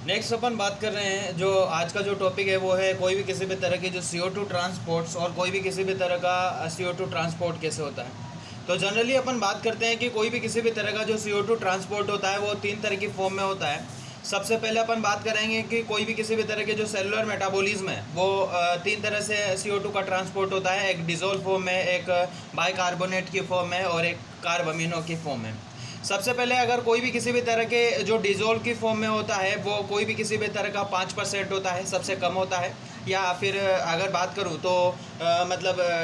Next अपन बात कर रहे हैं, जो आज का जो टॉपिक है वो है कोई भी किसी भी तरह के जो CO2 ट्रांसपोर्ट्स और कोई भी किसी भी तरह का CO2 ट्रांसपोर्ट कैसे होता है। तो जनरली अपन बात करते हैं कि कोई भी किसी भी तरह का जो CO2 ट्रांसपोर्ट होता है वो तीन तरह की फॉर्म में होता है। सबसे पहले अपन बात करेंगे कि कोई भी किसी भी तरह के जो सेलुलर मेटाबॉलिज्म है वो तीन तरह से CO2 का ट्रांसपोर्ट होता है। एक डिजोल्व फॉर्म में, एक बाइकार्बोनेट की फॉर्म में और एक कार्ब अमीनो की फॉर्म में। सबसे पहले अगर कोई भी किसी भी तरह के जो डिजोल्व की फॉर्म में होता है वो कोई भी किसी भी तरह का 5% होता है, सबसे कम होता है। या फिर अगर बात करूँ तो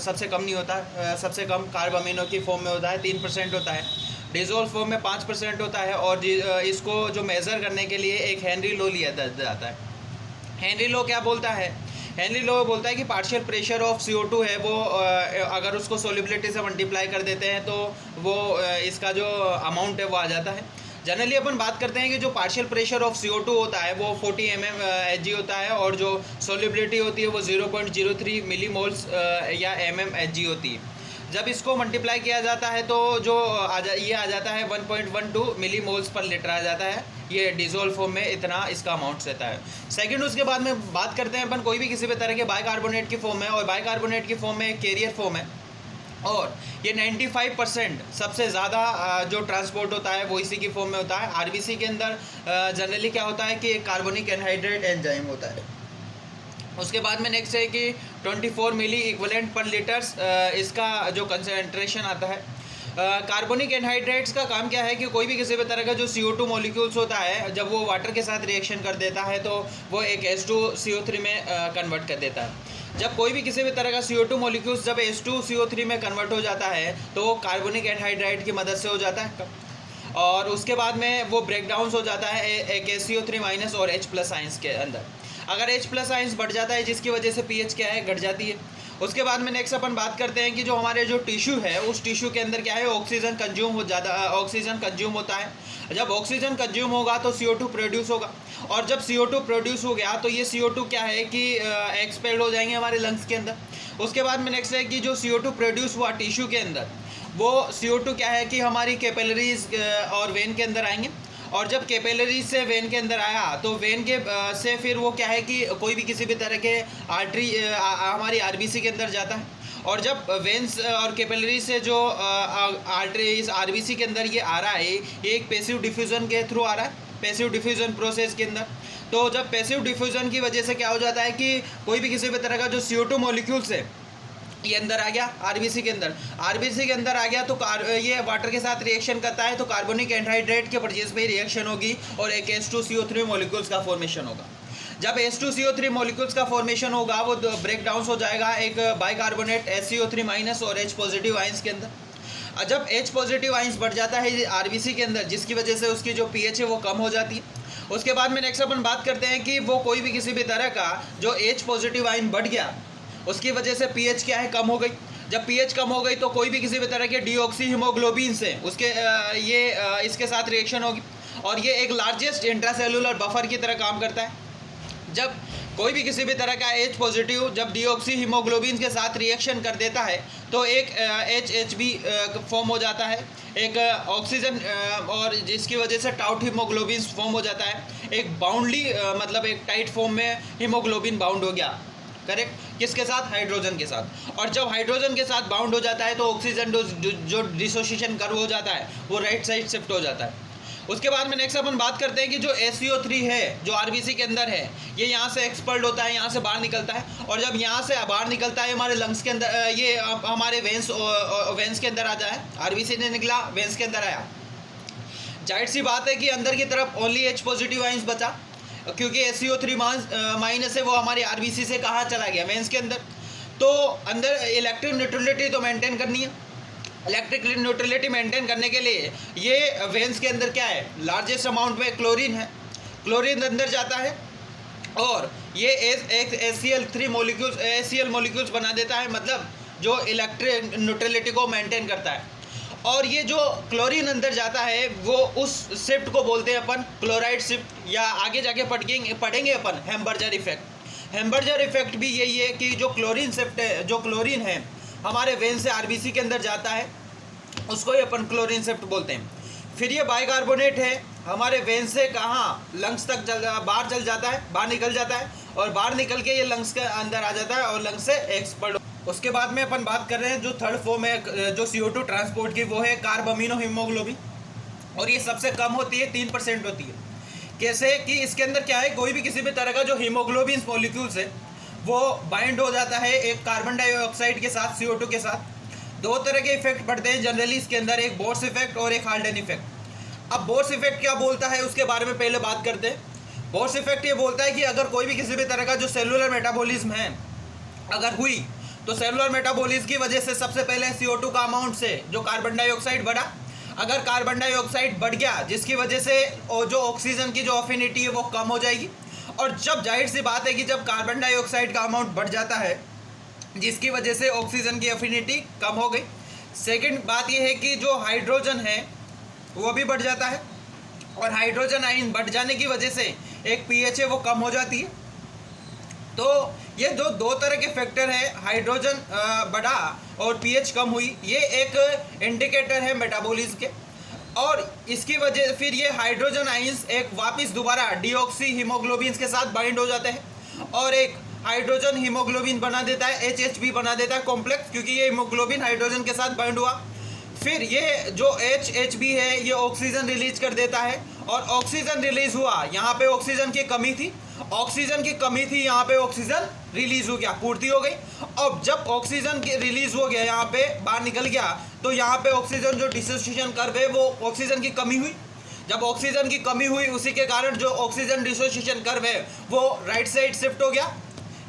सबसे कम नहीं होता, सबसे कम कार्ब अमीनो की फॉर्म में होता है, 3% होता है। डिजोल्व फॉर्म में 5% होता है। और इसको जो मेज़र करने के लिए एक हेनरी लो लिया जाता है। हेनरी लो क्या बोलता है? हेनरी लो बोलता है कि पार्शियल प्रेशर ऑफ CO2 है वो अगर उसको सोलिबिलिटी से मल्टीप्लाई कर देते हैं तो वो इसका जो अमाउंट है वो आ जाता है। जनरली अपन बात करते हैं कि जो पार्शियल प्रेशर ऑफ CO2 होता है वो 40 mmHg होता है और जो सोलिबिलिटी होती है वो 0.03 मिलीमोल्स या mmHg होती है। जब इसको मल्टीप्लाई किया जाता है तो जो ये आ जाता है 1.12 मिलीमोल्स पर लीटर आ जाता है। ये डिजोल्व फॉर्म में इतना इसका अमाउंट रहता है। सेकंड, उसके बाद में बात करते हैं अपन कोई भी किसी भी तरह के बाइकार्बोनेट की फॉर्म में, और बाइकार्बोनेट की फॉर्म में एक कैरियर फॉर्म है और ये 95% सबसे ज़्यादा जो ट्रांसपोर्ट होता है वो इसी की फॉर्म में होता है। आरबीसी के अंदर जनरली क्या होता है कि कार्बोनिक एनहाइड्रेट एंजाइम होता है। उसके बाद में नेक्स्ट है कि 24 मिली इक्विवेलेंट पर लीटर्स इसका जो कंसंट्रेशन आता है। कार्बोनिक एनहाइड्रेट्स का काम क्या है कि कोई भी किसी भी तरह का जो CO2 मॉलिक्यूल्स होता है जब वो वाटर के साथ रिएक्शन कर देता है तो वो एक H2CO3 में कन्वर्ट कर देता है। जब कोई भी किसी भी तरह का CO2 मॉलिक्यूल्स जब H2CO3 में कन्वर्ट हो जाता है तो वो कार्बोनिक एनहाइड्राइड की मदद से हो जाता है और उसके बाद में वो ब्रेक डाउन हो जाता है एक HCO3- और H+ आइंस के अंदर। अगर H+ आइंस बढ़ जाता है जिसकी वजह से pH क्या है, घट जाती है। उसके बाद में नेक्स्ट अपन बात करते हैं कि जो हमारे जो टिश्यू है उस टिश्यू के अंदर क्या है, ऑक्सीजन कंज्यूम होता है। जब ऑक्सीजन कंज्यूम होगा तो CO2 प्रोड्यूस होगा और जब CO2 प्रोड्यूस हो गया तो ये CO2 क्या है कि एक्सपेल हो जाएंगे हमारे लंग्स के अंदर। उसके बाद में नेक्स्ट है कि जो CO2 प्रोड्यूस हुआ टिश्यू के अंदर वो CO2 क्या है कि हमारी कैपिलरीज और वेन के अंदर आएंगे और जब कैपिलरीज से वेन के अंदर आया तो वेन के से फिर वो क्या है कि कोई भी किसी भी तरह के आर्टरी हमारी आरबीसी के अंदर जाता है और जब वेन्स और कैपिलरी से जो आर्टरीज आरबीसी के अंदर ये आ रहा है ये एक पैसिव डिफ्यूज़न के थ्रू आ रहा है, पैसिव डिफ्यूज़न प्रोसेस के अंदर। तो जब पैसिव डिफ्यूज़न की वजह से क्या हो जाता है कि कोई भी किसी भी तरह का जो CO2 मॉलिक्यूल्स है ये अंदर आ गया आरबीसी के अंदर आ गया तो ये वाटर के साथ रिएक्शन करता है तो कार्बोनिक एनहाइड्रेट के परचेज पे रिएक्शन होगी और एक H2CO3 मॉलिक्यूल्स का फॉर्मेशन होगा। जब H2CO3 मॉलिक्यूल्स का फॉर्मेशन होगा वो ब्रेक डाउन हो जाएगा एक बाइकार्बोनेट HCO3- और H+ आइंस के अंदर। जब H+ आइंस बढ़ जाता है आरबीसी के अंदर जिसकी वजह से उसकी जो pH है वो कम हो जाती है। उसके बाद में नेक्स्ट अपन बात करते हैं कि वो कोई भी किसी भी तरह का जो H+ आइन बढ़ गया उसकी वजह से pH क्या है, कम हो गई। जब pH कम हो गई तो कोई भी किसी भी तरह के डीऑक्सी हीमोग्लोबिन से उसके इसके साथ रिएक्शन होगी और ये एक लार्जेस्ट इंट्रासेलुलर बफर की तरह काम करता है। जब कोई भी किसी भी तरह का H+ जब डीऑक्सी हीमोग्लोबिन के साथ रिएक्शन कर देता है तो एक HHB फॉर्म हो जाता है, एक ऑक्सीजन और जिसकी वजह से टाउट हीमोग्लोबिन फॉर्म हो जाता है। एक बाउंडली एक टाइट फॉर्म में हीमोग्लोबिन बाउंड हो गया, करेक्ट, किसके साथ, हाइड्रोजन के साथ। और जब हाइड्रोजन के साथ बाउंड हो जाता है तो ऑक्सीजन जो डिसोसिएशन कर्व हो जाता है वो राइट साइड शिफ्ट हो जाता है। उसके बाद में नेक्स्ट अपन बात करते हैं कि जो SCO3 है जो आरबीसी के अंदर है ये यहाँ से एक्सपर्ड होता है, यहाँ से बाहर निकलता है और जब यहाँ से बाहर निकलता है हमारे लंग्स के अंदर ये हमारे वेंस के अंदर आ जाए, आरबीसी ने निकला वेंस के अंदर आया। जाहिर सी बात है कि अंदर की तरफ ओनली H+ आइंस बचा क्योंकि SCO3- है वो हमारी आरबीसी से कहाँ चला गया, वेंस के अंदर। तो अंदर इलेक्ट्रिक न्यूट्रलिटी तो मेंटेन करनी है। इलेक्ट्रिक न्यूट्रलिटी मेंटेन करने के लिए ये वेंस के अंदर क्या है, लार्जेस्ट अमाउंट में क्लोरीन है, क्लोरीन अंदर जाता है और ये एक HCl मॉलिक्यूल्स बना देता है, मतलब जो इलेक्ट्रिक न्यूट्रलिटी को मेंटेन करता है। और ये जो क्लोरीन अंदर जाता है वो उस शिफ्ट को बोलते हैं अपन क्लोराइड शिफ्ट, या आगे जाके पढ़ेंगे अपन हेम्बर्जर इफेक्ट। हेम्बर्जर इफेक्ट भी यही है कि जो क्लोरीन शिफ्ट है, जो क्लोरीन है हमारे वेन से आरबीसी के अंदर जाता है उसको ही अपन क्लोरीन शिफ्ट बोलते हैं। फिर ये बाइकार्बोनेट है हमारे वेन से कहाँ लंग्स तक बाहर चल जाता है, बाहर निकल जाता है, और बाहर निकल के ये लंग्स के अंदर आ जाता है और लंग्स से एक्सपर्ट। उसके बाद में अपन बात कर रहे हैं जो थर्ड फॉर्म है जो CO2 ट्रांसपोर्ट की, वो है कार्बामिनो हीमोग्लोबिन, और ये सबसे कम होती है, 3% होती है। कैसे कि इसके अंदर क्या है, कोई भी किसी भी तरह का जो हीमोग्लोबिन मॉलिक्यूल्स है वो बाइंड हो जाता है एक कार्बन डाइऑक्साइड के साथ, CO2 के साथ। दो तरह के इफेक्ट पड़ते हैं जनरली इसके अंदर, एक बोर्स इफेक्ट और एक हाल्डेन इफेक्ट। अब बोर्स इफेक्ट क्या बोलता है उसके बारे में पहले बात करते हैं। बोर्स इफेक्ट ये बोलता है कि अगर कोई भी किसी भी तरह का जो सेलुलर मेटाबॉलिज्म है अगर हुई, तो सेलुलर मेटाबॉलिज्म की वजह से सबसे पहले CO2 का अमाउंट से जो कार्बन डाइऑक्साइड बढ़ा, अगर कार्बन डाइऑक्साइड बढ़ गया जिसकी वजह से जो ऑक्सीजन की जो अफिनिटी है वो कम हो जाएगी। और जब जाहिर सी बात है कि जब कार्बन डाइऑक्साइड का अमाउंट बढ़ जाता है जिसकी वजह से ऑक्सीजन की अफिनिटी कम हो गई। सेकंड बात यह है कि जो हाइड्रोजन है वो भी बढ़ जाता है, और हाइड्रोजन आयन बढ़ जाने की वजह से एक pH है वो कम हो जाती है। तो ये जो दो तरह के फैक्टर है, हाइड्रोजन बढ़ा और pH कम हुई, ये एक इंडिकेटर है मेटाबॉलिज्म के। और इसकी वजह फिर ये हाइड्रोजन आयंस एक वापस दोबारा डीऑक्सी हीमोग्लोबिन के साथ बाइंड हो जाते हैं और एक हाइड्रोजन हीमोग्लोबिन बना देता है, HHB बना देता है कॉम्प्लेक्स, क्योंकि ये हीमोग्लोबिन हाइड्रोजन के साथ बाइंड हुआ। फिर ये जो HHB है ये ऑक्सीजन रिलीज कर देता है, और ऑक्सीजन रिलीज हुआ, यहाँ पे ऑक्सीजन की कमी थी, ऑक्सीजन की कमी थी, यहाँ पे ऑक्सीजन रिलीज हो गया, पूर्ति हो गई। अब जब ऑक्सीजन की रिलीज हो गया, यहाँ पे बाहर निकल गया, तो यहाँ पे ऑक्सीजन जो डिसोसिएशन कर्व है वो ऑक्सीजन की कमी हुई। जब ऑक्सीजन की कमी हुई उसी के कारण जो ऑक्सीजन डिसोसिएशन कर्व है वो राइट साइड शिफ्ट हो गया।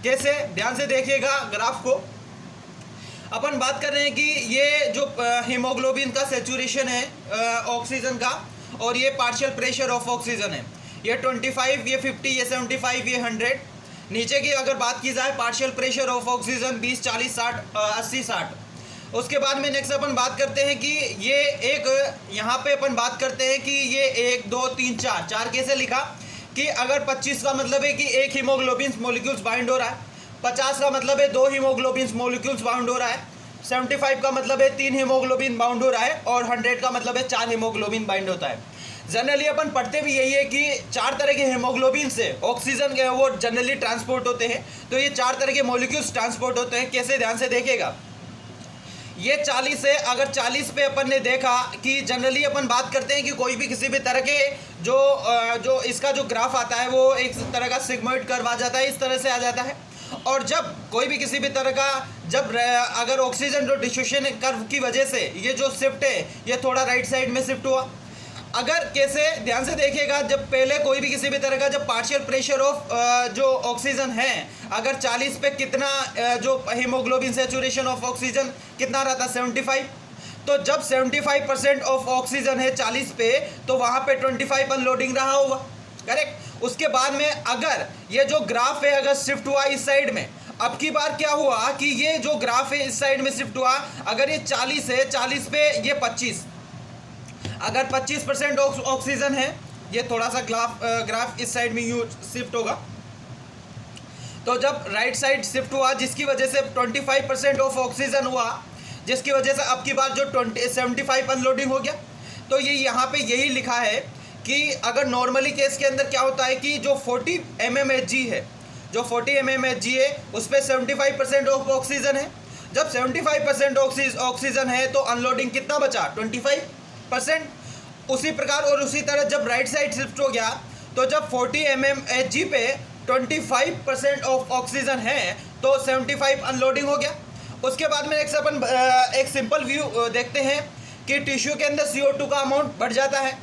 कैसे, ध्यान से देखिएगा ग्राफ को। अपन बात कर रहे हैं कि ये जो हीमोग्लोबिन का सेचुरेशन है ऑक्सीजन का, और ये पार्शियल प्रेशर ऑफ ऑक्सीजन है, ये 25, ये 50, ये 75, ये 100। नीचे की अगर बात की जाए पार्शियल प्रेशर ऑफ ऑक्सीजन 20, 40, 60, 80, 60। उसके बाद में नेक्स्ट अपन बात करते हैं कि ये एक, यहाँ पे अपन बात करते हैं कि ये 1, 2, 3, 4, 4 कैसे लिखा कि अगर 25 का मतलब है कि एक हीमोग्लोबिन मॉलिक्यूल्स बाइंड हो रहा है, 50 का मतलब है 2 हीमोग्लोबिन मॉलिक्यूल्स बाउंड हो रहा है, 75 का मतलब है 3 हीमोग्लोबिन बाउंड हो रहा है, और 100 का मतलब है 4 हीमोग्लोबिन बाइंड होता है। जनरली अपन पढ़ते भी यही है कि 4 तरह के हीमोग्लोबिन से ऑक्सीजन के वो जनरली ट्रांसपोर्ट होते हैं। तो ये 4 तरह के मॉलिक्यूल्स ट्रांसपोर्ट होते हैं। कैसे, ध्यान से देखिएगा। ये 40 है, अगर 40 पे अपन ने देखा कि जनरली अपन बात करते हैं कि कोई भी किसी भी तरह के जो इसका जो ग्राफ आता है वो एक तरह का सिग्मोइड कर्व आ जाता है, इस तरह से आ जाता है। और जब कोई भी किसी भी तरह का अगर ऑक्सीजन जो डिस्ट्रीब्यूशन कर्व की वजह से ये जो शिफ्ट है ये थोड़ा राइट साइड में शिफ्ट हुआ। अगर कैसे, ध्यान से देखिएगा, जब पहले कोई भी किसी भी तरह का जब पार्शियल प्रेशर ऑफ जो ऑक्सीजन है अगर 40 पे कितना जो हीमोग्लोबिन सेचुरेशन ऑफ ऑक्सीजन कितना रहता, 75। तो जब 75% ऑफ ऑक्सीजन है 40 पे, तो वहाँ पे 25 अनलोडिंग रहा होगा, करेक्ट। उसके बाद में अगर ये जो ग्राफ है अगर शिफ्ट हुआ इस साइड में, अब की बार क्या हुआ कि ये जो ग्राफ है इस साइड में शिफ्ट हुआ, अगर ये 40 है, 40 पे ये 25, अगर 25% ऑक्सीजन है, ये थोड़ा सा ग्राफ इस साइड में यू शिफ्ट होगा। तो जब राइट साइड शिफ्ट हुआ जिसकी वजह से 25% ऑफ ऑक्सीजन हुआ, जिसकी वजह से अब की बार जो 75 अनलोडिंग हो गया। तो ये यहाँ पे यही लिखा है कि अगर नॉर्मली केस के अंदर क्या होता है कि जो 40 mmHg है, जो 40 mmHg है उस पर 75% ऑफ ऑक्सीजन है। जब 75% ऑक्सीजन है तो अनलोडिंग कितना बचा, 25%। उसी प्रकार और उसी तरह जब राइट साइड शिफ्ट हो गया तो जब 40 mmHg पे 25% ऑफ ऑक्सीजन है तो 75 अनलोडिंग हो गया। उसके बाद में अपन एक सिंपल व्यू देखते हैं कि टिश्यू के अंदर CO2 का अमाउंट बढ़ जाता है।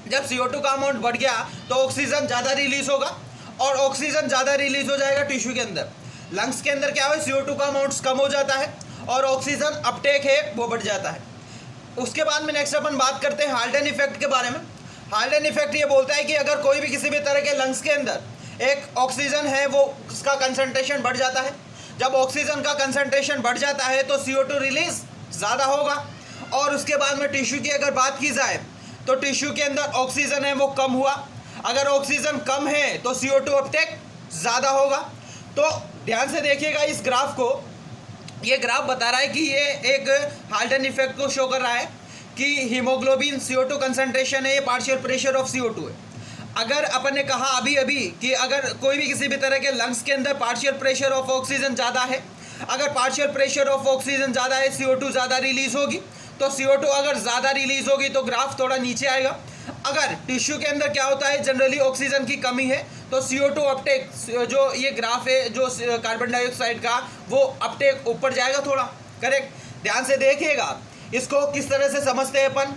जब CO2 का अमाउंट बढ़ गया तो ऑक्सीजन ज़्यादा रिलीज होगा, और ऑक्सीजन ज़्यादा रिलीज हो जाएगा टिश्यू के अंदर। लंग्स के अंदर क्या है, CO2 का अमाउंट कम हो जाता है और ऑक्सीजन अपटेक है वो बढ़ जाता है। उसके बाद में नेक्स्ट अपन बात करते हैं हाल्डेन इफेक्ट के बारे में। हाल्डेन इफेक्ट ये बोलता है कि अगर कोई भी किसी भी तरह के लंग्स के अंदर एक ऑक्सीजन है वो उसका कंसंट्रेशन बढ़ जाता है। जब ऑक्सीजन का कंसंट्रेशन बढ़ जाता है तो CO2 रिलीज ज़्यादा होगा। और उसके बाद में टिश्यू की अगर बात की जाए तो टिश्यू के अंदर ऑक्सीजन है वो कम हुआ। अगर ऑक्सीजन कम है तो CO2 अपटेक ज़्यादा होगा। तो ध्यान से देखिएगा इस ग्राफ को, ये ग्राफ बता रहा है कि ये एक हाल्डेन इफेक्ट को शो कर रहा है कि हीमोग्लोबिन CO2 कंसंट्रेशन है, ये पार्शियल प्रेशर ऑफ CO2 है। अगर अपन ने कहा अभी अभी कि अगर कोई भी किसी भी तरह के लंग्स के अंदर पार्शियल प्रेशर ऑफ ऑक्सीजन ज़्यादा है, अगर पार्शियल प्रेशर ऑफ ऑक्सीजन ज़्यादा है, CO2 ज़्यादा रिलीज होगी, तो CO2 अगर ज़्यादा रिलीज होगी तो ग्राफ थोड़ा नीचे आएगा। अगर टिश्यू के अंदर क्या होता है, जनरली ऑक्सीजन की कमी है, तो CO2 अपटेक, जो ये ग्राफ है जो कार्बन डाइऑक्साइड का, वो अपटेक ऊपर जाएगा थोड़ा। करेक्ट, ध्यान से देखिएगा इसको किस तरह से समझते हैं अपन।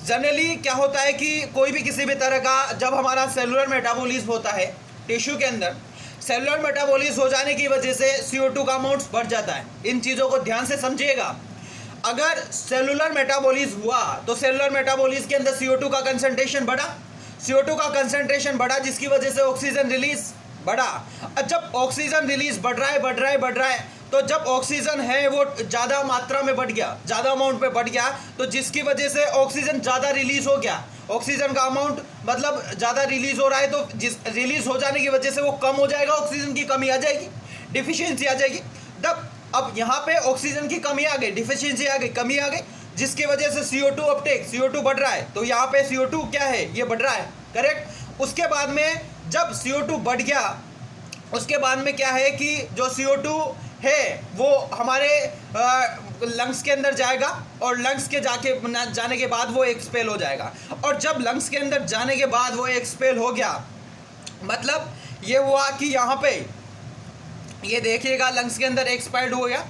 जनरली क्या होता है कि कोई भी किसी भी तरह का जब हमारा सेलुलर मेटाबॉलिज्म होता है टिश्यू के अंदर, सेलुलर मेटाबॉलिज्म हो जाने की वजह से CO2 का अमाउंट बढ़ जाता है। इन चीज़ों को ध्यान से समझिएगा। अगर सेलुलर मेटाबॉलिज्म हुआ तो सेलुलर मेटाबॉलिज्म के अंदर CO2 का कंसंट्रेशन बढ़ा, CO2 का कंसंट्रेशन बढ़ा, जिसकी वजह से ऑक्सीजन रिलीज बढ़ा। अब जब ऑक्सीजन रिलीज बढ़ रहा है, तो जब ऑक्सीजन है वो ज़्यादा मात्रा में बढ़ गया, ज़्यादा अमाउंट में बढ़ गया, तो जिसकी वजह से ऑक्सीजन ज़्यादा रिलीज हो गया। ऑक्सीजन का अमाउंट मतलब ज़्यादा रिलीज हो रहा है, तो जिस रिलीज हो जाने की वजह से वो कम हो जाएगा, ऑक्सीजन की कमी आ जाएगी, डिफिशियंसी आ जाएगी। तब अब यहाँ पे ऑक्सीजन की कमी आ गई, डिफिशियंसी आ गई, कमी आ गई, जिसकी वजह से CO2 अपटेक, CO2 बढ़ रहा है, तो यहाँ पे CO2 क्या है, ये बढ़ रहा है। करेक्ट। उसके बाद में जब CO2 बढ़ गया, उसके बाद में क्या है कि जो CO2 है वो हमारे लंग्स के अंदर जाएगा, और लंग्स के जाने के बाद वो एक्सपेल हो जाएगा। और जब लंग्स के अंदर जाने के बाद वो एक्सपेल हो गया, मतलब ये हुआ कि यहाँ पे ये देखिएगा लंग्स के अंदर एक्सपायर्ड हो गया,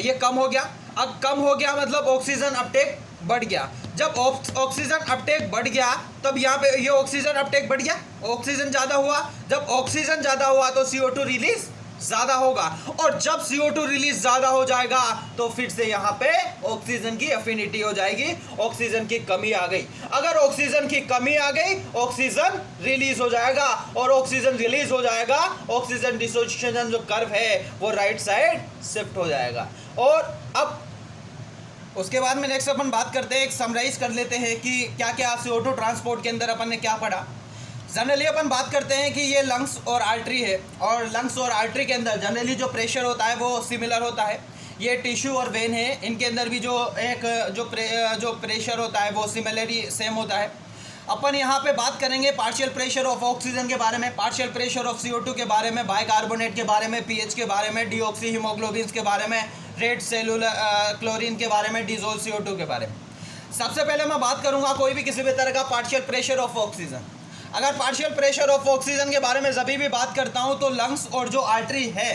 ये कम हो गया। अब कम हो गया मतलब ऑक्सीजन अपटेक बढ़ गया। जब ऑक्सीजन अपटेक बढ़ गया, तब यहाँ पे ये ऑक्सीजन अपटेक बढ़ गया, ऑक्सीजन ज़्यादा हुआ। जब ऑक्सीजन ज़्यादा हुआ तो CO2 रिलीज ज़्यादा होगा, और जब CO2 रिलीज ज़्यादा हो जाएगा तो फिर से यहाँ पे ऑक्सीजन की एफिनिटी हो जाएगी, ऑक्सीजन की कमी आ गई। अगर ऑक्सीजन की कमी आ गई, ऑक्सीजन रिलीज हो जाएगा, और ऑक्सीजन रिलीज हो जाएगा, ऑक्सीजन डिसोसिएशन जो कर्व है वो राइट साइड शिफ्ट हो जाएगा। और अब उसके बाद में नेक्स्ट अपन बात करते हैं, एक समराइज कर लेते हैं कि क्या क्या CO2 ट्रांसपोर्ट के अंदर अपन ने क्या पढ़ा। जनरली अपन बात करते हैं कि ये लंग्स और आर्टरी है, और लंग्स और आर्टरी के अंदर जनरली जो प्रेशर होता है वो सिमिलर होता है। ये टिश्यू और वेन है, इनके अंदर भी जो प्रेशर होता है वो सिमिलरली सेम होता है। अपन यहाँ पे बात करेंगे पार्शियल प्रेशर ऑफ ऑक्सीजन के बारे में, पार्शियल प्रेशर ऑफ CO2 के बारे में, बाइकार्बोनेट के बारे में, pH के बारे में, डीऑक्सी हीमोग्लोबिन के बारे में, रेड सेलुलर क्लोरीन के बारे में, डिजोल्व CO2 के बारे में। सबसे पहले मैं बात करूँगा कोई भी किसी भी तरह का पार्शियल प्रेशर ऑफ ऑक्सीजन। अगर पार्शियल प्रेशर ऑफ ऑक्सीजन के बारे में जब भी बात करता हूँ तो लंग्स और जो आर्टरी है,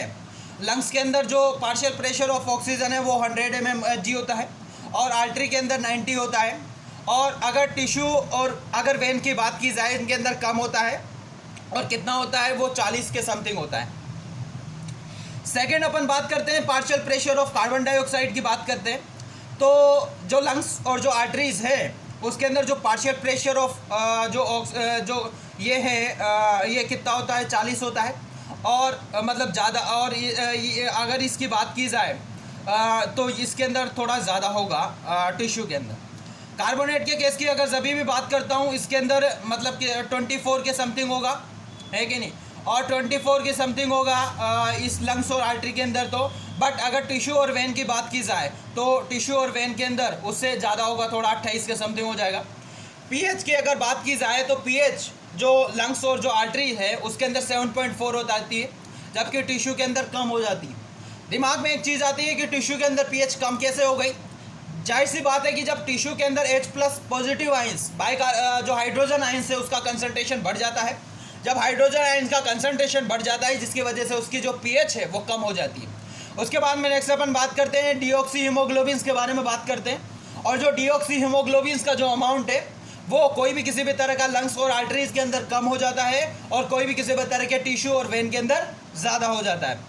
लंग्स के अंदर जो पार्शियल प्रेशर ऑफ ऑक्सीजन है वो 100 mmHg होता है, और आर्टरी के अंदर 90 होता है। और अगर टिश्यू और अगर वेन की बात की जाए, इनके अंदर कम होता है, और कितना होता है वो 40 के समथिंग होता है। सेकेंड अपन बात करते हैं partial pressure of carbon dioxide की बात करते हैं, तो जो लंग्स और जो आर्टरीज है उसके अंदर जो पार्शियल प्रेशर ऑफ जो ये है ये कितना होता है, 40 होता है। और मतलब ज़्यादा, और अगर इसकी बात की जाए तो इसके अंदर थोड़ा ज़्यादा होगा टिश्यू के अंदर। कार्बोनेट के केस की अगर जब भी बात करता हूँ, इसके अंदर मतलब कि 24 के समथिंग होगा, है कि नहीं, और 24 के समथिंग होगा इस लंग्स और आर्टरी के अंदर। तो बट अगर टिश्यू और वेन की बात की जाए तो टिश्यू और वेन के अंदर उससे ज़्यादा होगा, थोड़ा 28 के समथिंग हो जाएगा। pH की अगर बात की जाए तो pH जो लंग्स और जो आर्टरी है उसके अंदर 7.4 हो जाती है, जबकि टिश्यू के अंदर कम हो जाती है। दिमाग में एक चीज़ आती है कि टिश्यू के अंदर pH कम कैसे हो गई। जाहिर सी बात है कि जब टिश्यू के अंदर H+ पॉजिटिव आइंस जो हाइड्रोजन आइंस है उसका कंसंट्रेशन बढ़ जाता है। जब हाइड्रोजन आइंस का कंसंट्रेशन बढ़ जाता है, जिसकी वजह से उसकी जो pH है वो कम हो जाती है। उसके बाद में नेक्स्ट अपन बात करते हैं डीऑक्सी हीमोग्लोबिन के बारे में बात करते हैं। और जो डीऑक्सी हीमोग्लोबिन का जो अमाउंट है वो कोई भी किसी भी तरह का लंग्स और आर्टरीज के अंदर कम हो जाता है, और कोई भी किसी भी तरह के टिश्यू और वेन के अंदर ज़्यादा हो जाता है।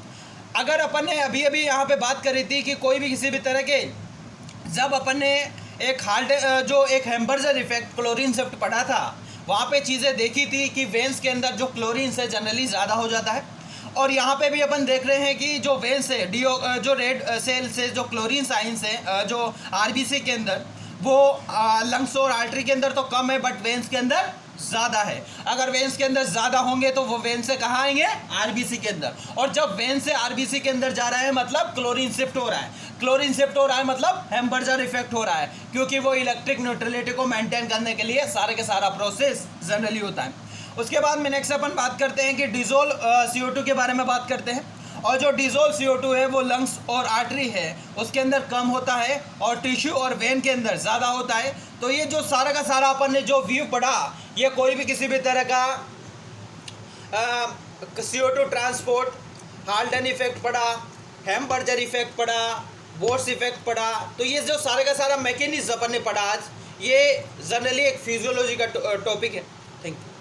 अगर अपन ने अभी अभी यहाँ पे बात करी थी कि कोई भी किसी भी तरह के, जब अपन ने एक हैम्बर्जर इफेक्ट क्लोरीन शिफ्ट पढ़ा था, वहाँ पे चीज़ें देखी थी कि वेन्स के अंदर जो क्लोरीन से जनरली ज़्यादा हो जाता है। और यहाँ पे भी अपन देख रहे हैं कि जो वेन्स है जो रेड सेल से जो क्लोरीन साइंस है जो RBC के अंदर वो लंग्स और आर्टरी के अंदर तो कम है, बट वेन्स के अंदर ज़्यादा है। अगर वेन्स के अंदर ज़्यादा होंगे तो वो वेन से कहाँ आएंगे, आरबीसी के अंदर। और जब वेन से आरबीसी के अंदर जा रहा है मतलब क्लोरीन शिफ्ट हो रहा है, क्लोरीन शिफ्ट हो रहा है मतलब हेम्बर्जर इफेक्ट हो रहा है, क्योंकि वो इलेक्ट्रिक न्यूट्रलिटी को मेंटेन करने के लिए सारे के सारा प्रोसेस जनरली होता है। उसके बाद में नेक्स्ट अपन बात करते हैं कि डिजोल्व CO2 के बारे में बात करते हैं। और जो डिजोल्व CO2 है वो लंग्स और आर्टरी है उसके अंदर कम होता है और टिश्यू और वेन के अंदर ज़्यादा होता है। तो ये जो सारा का सारा अपन ने जो व्यू पढ़ा, ये कोई भी किसी भी तरह का CO2 ट्रांसपोर्ट, हाल्डन इफेक्ट पढ़ा, हेम्बर्जर इफेक्ट पढ़ा, बोर्स इफेक्ट पढ़ा। तो ये जो सारे का सारा मैकेनिज्म अपन ने पढ़ा आज, ये जनरली एक फिजियोलॉजी का टॉपिक है। Thank you.